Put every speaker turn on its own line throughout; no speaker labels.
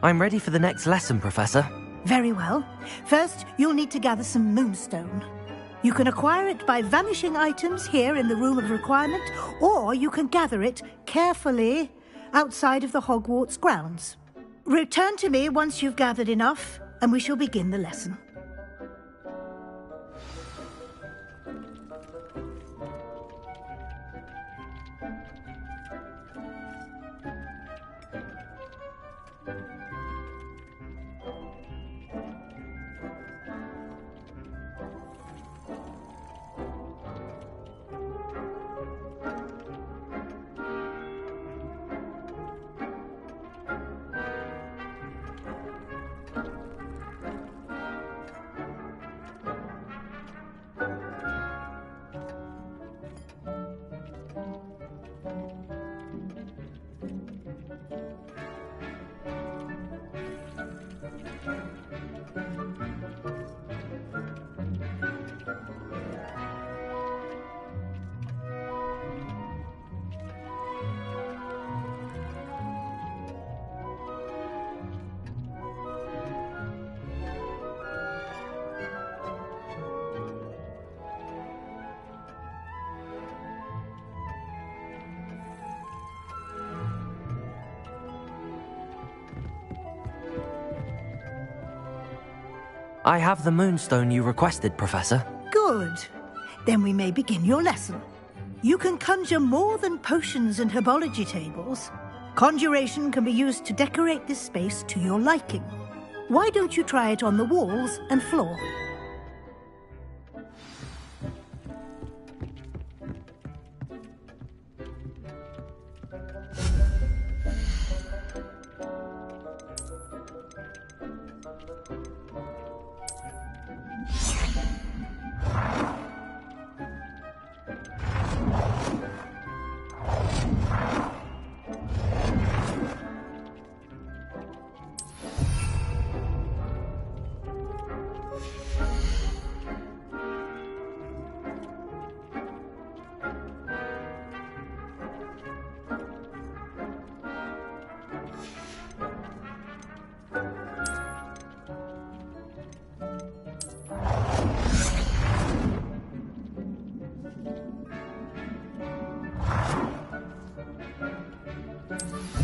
I'm ready for the next lesson, Professor.
Very well. First, you'll need to gather some moonstone. You can acquire it by vanishing items here in the Room of Requirement, or you can gather it carefully outside of the Hogwarts grounds. Return to me once you've gathered enough, and we shall begin the lesson.
I have the moonstone you requested, Professor.
Good. Then we may begin your lesson. You can conjure more than potions and herbology tables. Conjuration can be used to decorate this space to your liking. Why don't you try it on the walls and floor?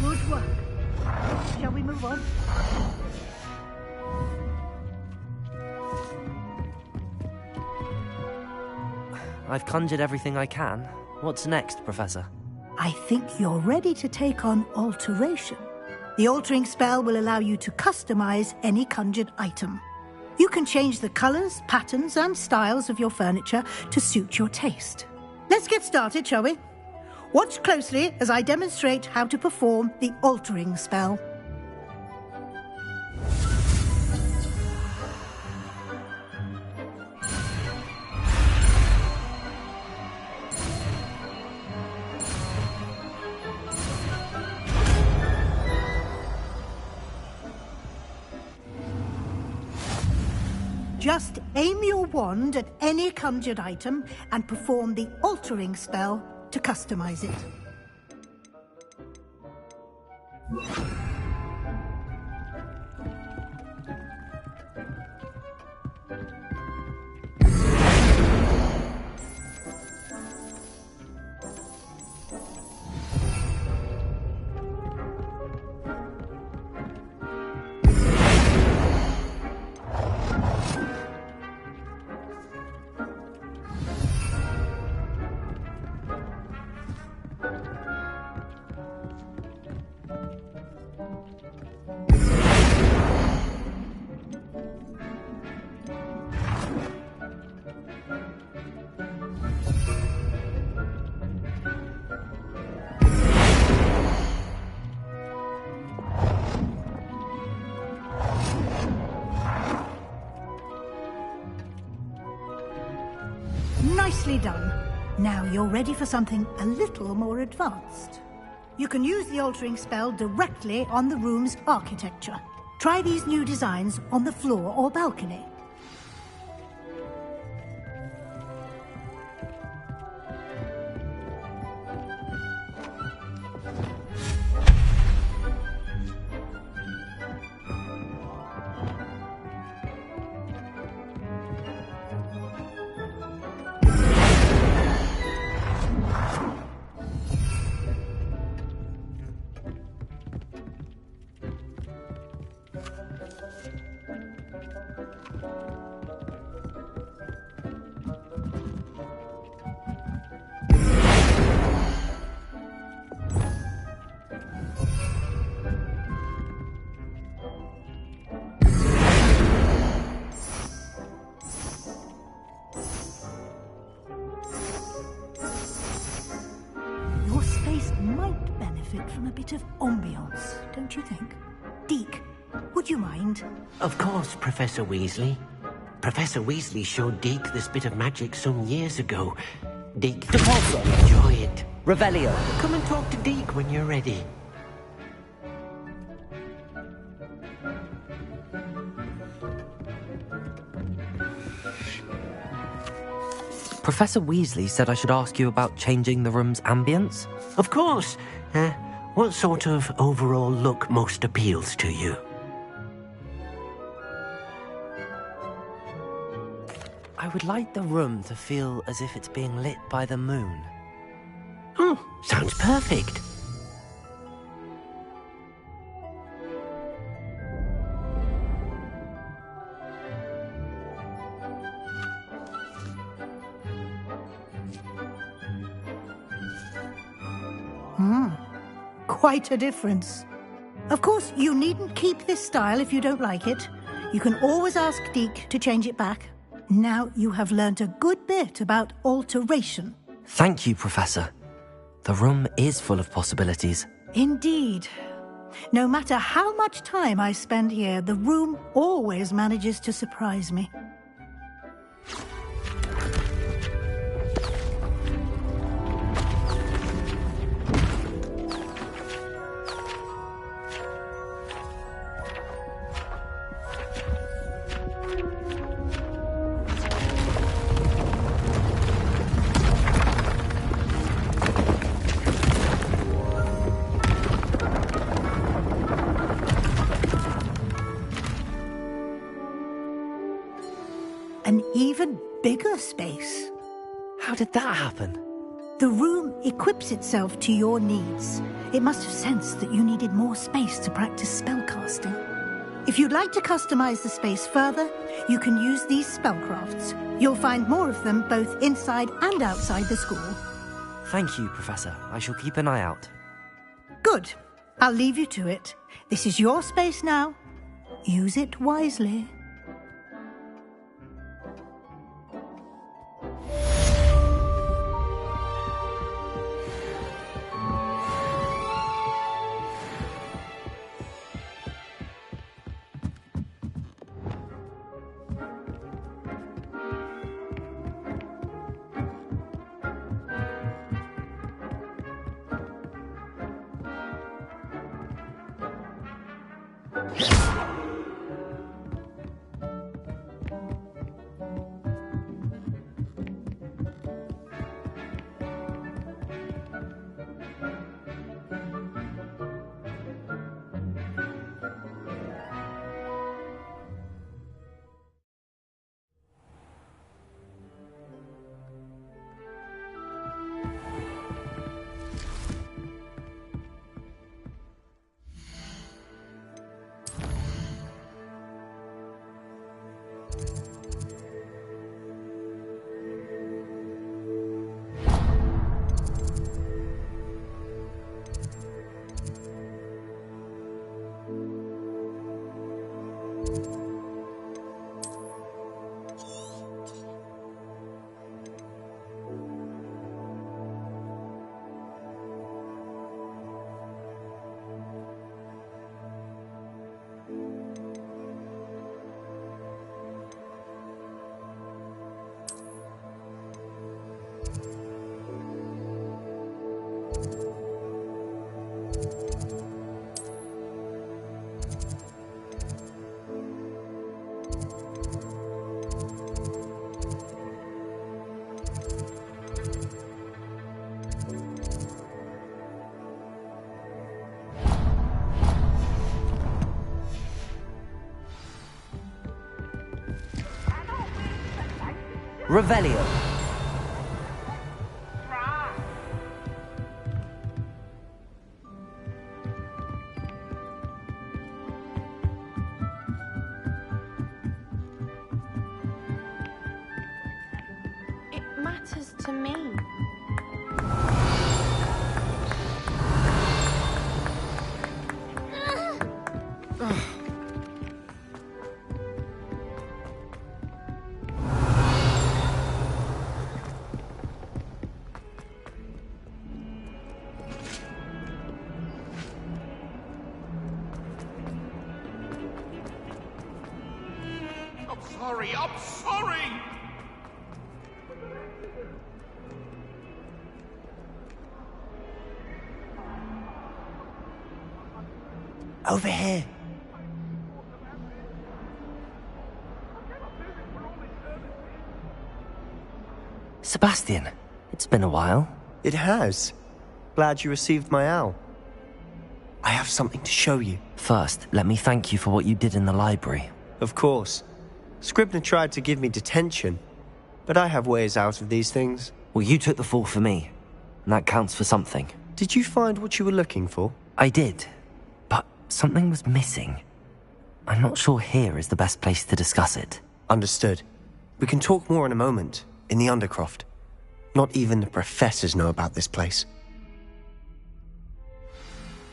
Good work. Shall we move on?
I've conjured everything I can. What's next, Professor?
I think you're ready to take on alteration. The altering spell will allow you to customize any conjured item. You can change the colors, patterns, and styles of your furniture to suit your taste. Let's get started, shall we? Watch closely as I demonstrate how to perform the altering spell. Just aim your wand at any conjured item and perform the altering spell to customize it. Nicely done. Now you're ready for something a little more advanced. You can use the altering spell directly on the room's architecture. Try these new designs on the floor or balcony. bit of ambience, don't you think? Deke, would you mind?
Of course, Professor Weasley. Professor Weasley showed Deke this bit of magic some years ago. Deke
Depulso!
enjoy it.
Revelio!
Come and talk to Deke when you're ready.
Professor Weasley said I should ask you about changing the room's ambience?
Of course. What sort of overall look most appeals to you?
I would like the room to feel as if it's being lit by the moon.
Oh, sounds perfect.
Quite a difference. Of course, you needn't keep this style if you don't like it. You can always ask Deke to change it back. Now you have learnt a good bit about alteration.
Thank you, Professor. The room is full of possibilities.
Indeed. No matter how much time I spend here, the room always manages to surprise me. An even bigger space.
How did that happen?
The room equips itself to your needs. It must have sensed that you needed more space to practice spellcasting. If you'd like to customize the space further, you can use these spellcrafts. You'll find more of them both inside and outside the school.
Thank you, Professor. I shall keep an eye out.
Good. I'll leave you to it. This is your space now. Use it wisely.
Revelio.
It matters to me.
sorry, I'm sorry!
Over here.
Sebastian, it's been a while.
It has. Glad you received my owl. I have something to show you.
First, let me thank you for what you did in the library.
Of course. Scribner tried to give me detention, but I have ways out of these things.
Well, you took the fall for me, and that counts for something.
Did you find what you were looking for?
I did, but something was missing. I'm not sure here is the best place to discuss it.
Understood. We can talk more in a moment, in the Undercroft. Not even the professors know about this place.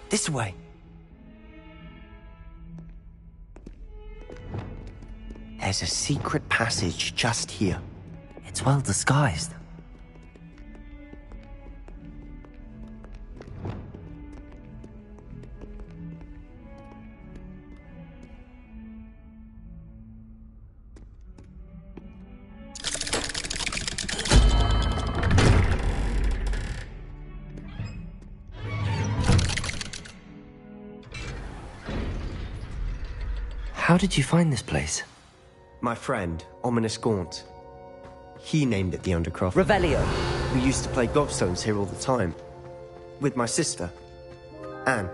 This way. There's a secret passage just here.
It's well disguised. How did you find this place?
My friend, Ominous Gaunt. He named it the Undercroft.
Revelio.
We used to play gobstones here all the time. With my sister, Anne.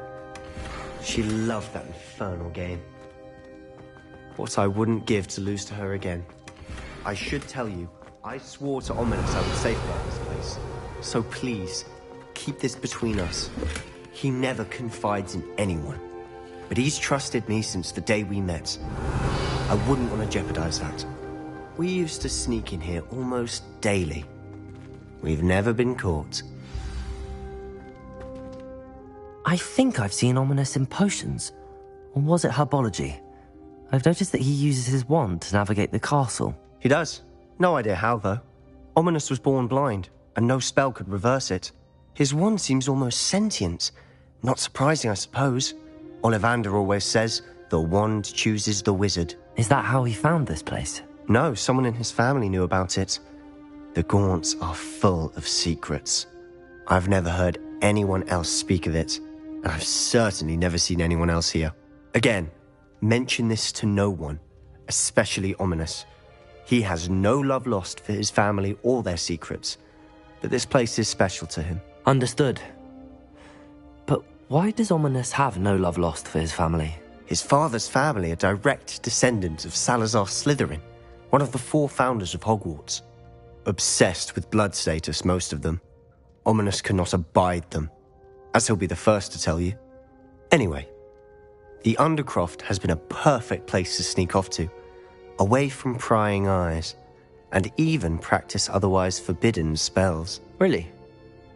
She loved that infernal game. What I wouldn't give to lose to her again. I should tell you, I swore to Ominous I would safeguard this place. So please, keep this between us. He never confides in anyone. But he's trusted me since the day we met. I wouldn't want to jeopardize that. We used to sneak in here almost daily. We've never been caught.
I think I've seen Ominous in potions. Or was it herbology? I've noticed that he uses his wand to navigate the castle.
He does. No idea how, though. Ominous was born blind, and no spell could reverse it. His wand seems almost sentient. Not surprising, I suppose. Ollivander always says, the wand chooses the wizard.
Is that how he found this place?
No, someone in his family knew about it. The Gaunts are full of secrets. I've never heard anyone else speak of it, and I've certainly never seen anyone else here. Again, mention this to no one, especially Ominous. He has no love lost for his family or their secrets, but this place is special to him.
Understood. But why does Ominous have no love lost for his family?
His father's family are direct descendants of Salazar Slytherin, one of the 4 founders of Hogwarts. Obsessed with blood status, most of them. Ominous cannot abide them, as he'll be the first to tell you. Anyway, the Undercroft has been a perfect place to sneak off to, away from prying eyes, and even practice otherwise forbidden spells.
Really?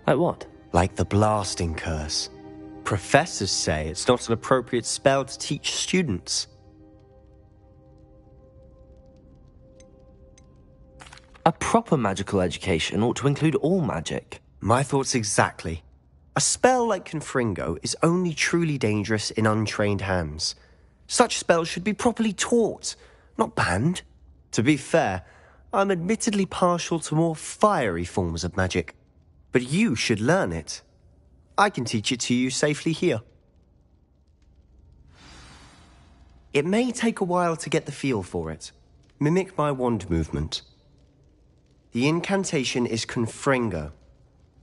Like what?
Like the blasting curse. Professors say it's not an appropriate spell to teach students.
A proper magical education ought to include all magic.
My thoughts exactly. A spell like Confringo is only truly dangerous in untrained hands. Such spells should be properly taught, not banned. To be fair, I'm admittedly partial to more fiery forms of magic. But you should learn it. I can teach it to you safely here. It may take a while to get the feel for it. Mimic my wand movement. The incantation is Confringo.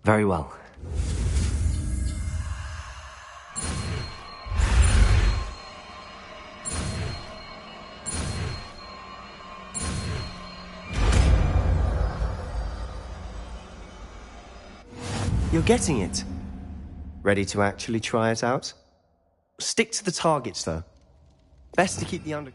Very well.
You're getting it. Ready to actually try it out? Stick to the targets, though. Best to keep the Undercroft.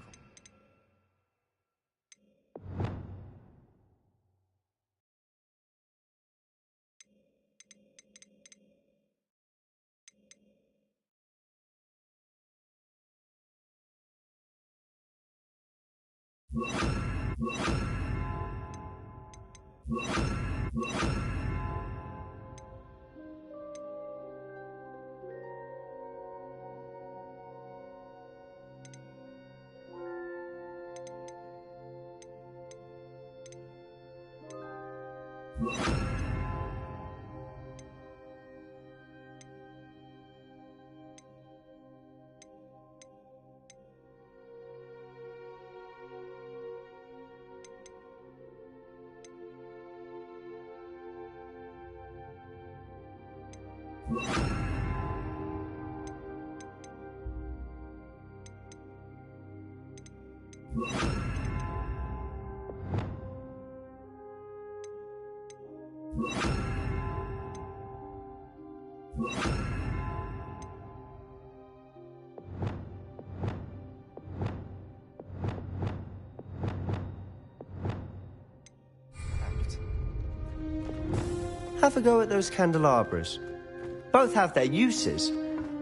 Have a go at those candelabras. Both have their uses,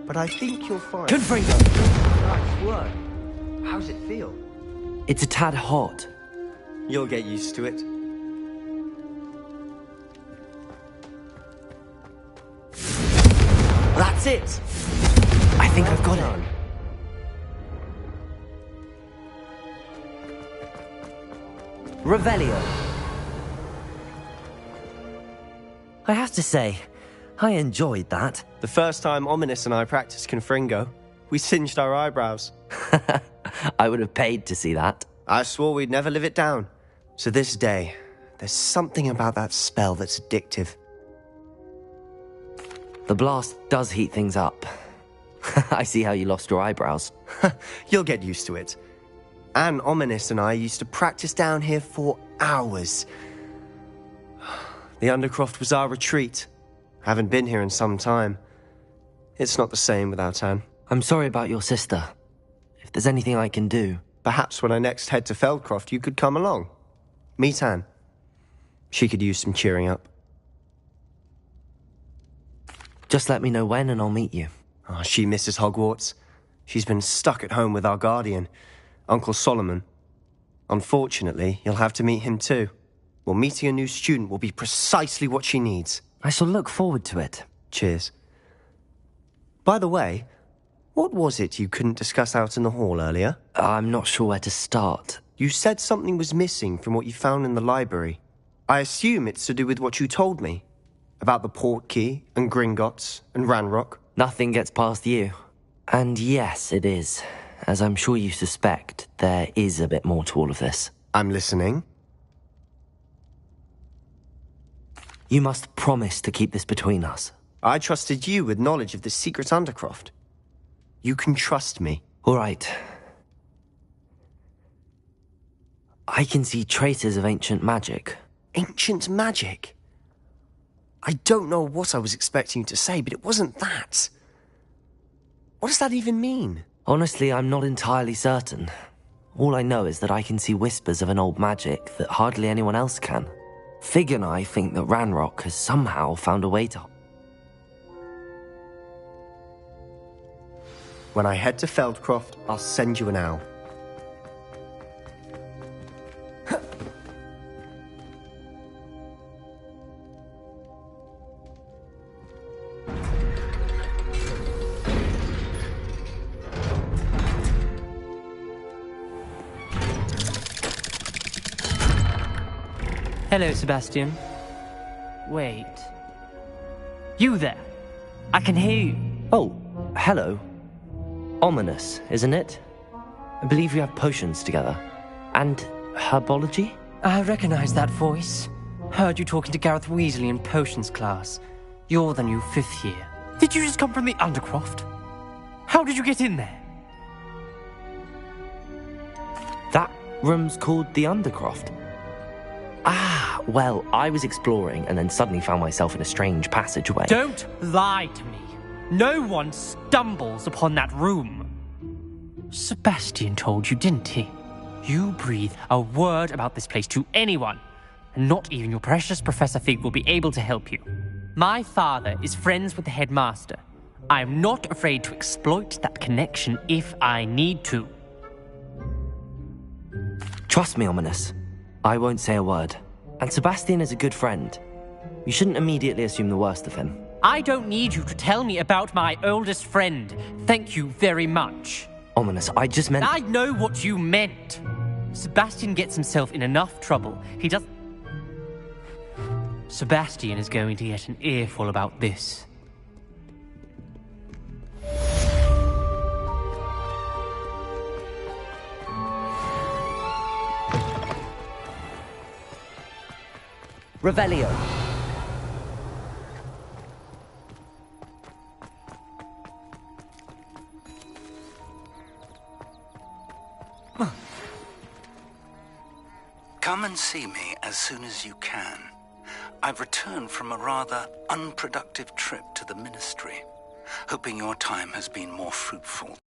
but I think you'll find...
Confringo!
Nice work. How's it feel?
It's a tad hot.
You'll get used to it.
That's it! I think I've got it. Revelio. I have to say, I enjoyed that.
The first time Ominous and I practiced Confringo, we singed our eyebrows.
I would have paid to see that.
I swore we'd never live it down. To this day, there's something about that spell that's addictive.
The blast does heat things up. I see how you lost your eyebrows.
You'll get used to it. Anne, Ominous and I used to practice down here for hours. The Undercroft was our retreat. Haven't been here in some time. It's not the same without Anne.
I'm sorry about your sister. If there's anything I can do...
Perhaps when I next head to Feldcroft, you could come along. Meet Anne. She could use some cheering up.
Just let me know when and I'll meet you.
Oh, she misses Hogwarts. She's been stuck at home with our guardian, Uncle Solomon. Unfortunately, you'll have to meet him too. Well, meeting a new student will be precisely what she needs.
I shall look forward to it.
Cheers. By the way, what was it you couldn't discuss out in the hall earlier?
I'm not sure where to start.
You said something was missing from what you found in the library. I assume it's to do with what you told me. About the Portkey, and Gringotts, and Ranrock.
Nothing gets past you. And yes, it is. As I'm sure you suspect, there is a bit more to all of this.
I'm listening.
You must promise to keep this between us.
I trusted you with knowledge of the secret Undercroft. You can trust me.
All right. I can see traces of ancient magic.
Ancient magic? I don't know what I was expecting you to say, but it wasn't that. What does that even mean?
Honestly, I'm not entirely certain. All I know is that I can see whispers of an old magic that hardly anyone else can. Fig and I think that Ranrock has somehow found a way to...
When I head to Feldcroft, I'll send you an owl.
Hello, Sebastian. Wait. You there? I can hear you.
Oh, hello. Ominous, isn't it? I believe we have potions together. And herbology?
I recognize that voice. Heard you talking to Gareth Weasley in potions class. You're the new 5th year. Did you just come from the Undercroft? How did you get in there?
That room's called the Undercroft. Ah, well, I was exploring and then suddenly found myself in a strange passageway.
Don't lie to me. No one stumbles upon that room. Sebastian told you, didn't he? You breathe a word about this place to anyone, and not even your precious Professor Fig will be able to help you. My father is friends with the headmaster. I am not afraid to exploit that connection if I need to.
Trust me, Ominous. I won't say a word. And Sebastian is a good friend. You shouldn't immediately assume the worst of him.
I don't need you to tell me about my oldest friend. Thank you very much.
Ominous, I just meant...
I know what you meant. Sebastian gets himself in enough trouble. He does... Sebastian is going to get an earful about this.
Revelio.
Come and see me as soon as you can. I've returned from a rather unproductive trip to the Ministry, hoping your time has been more fruitful.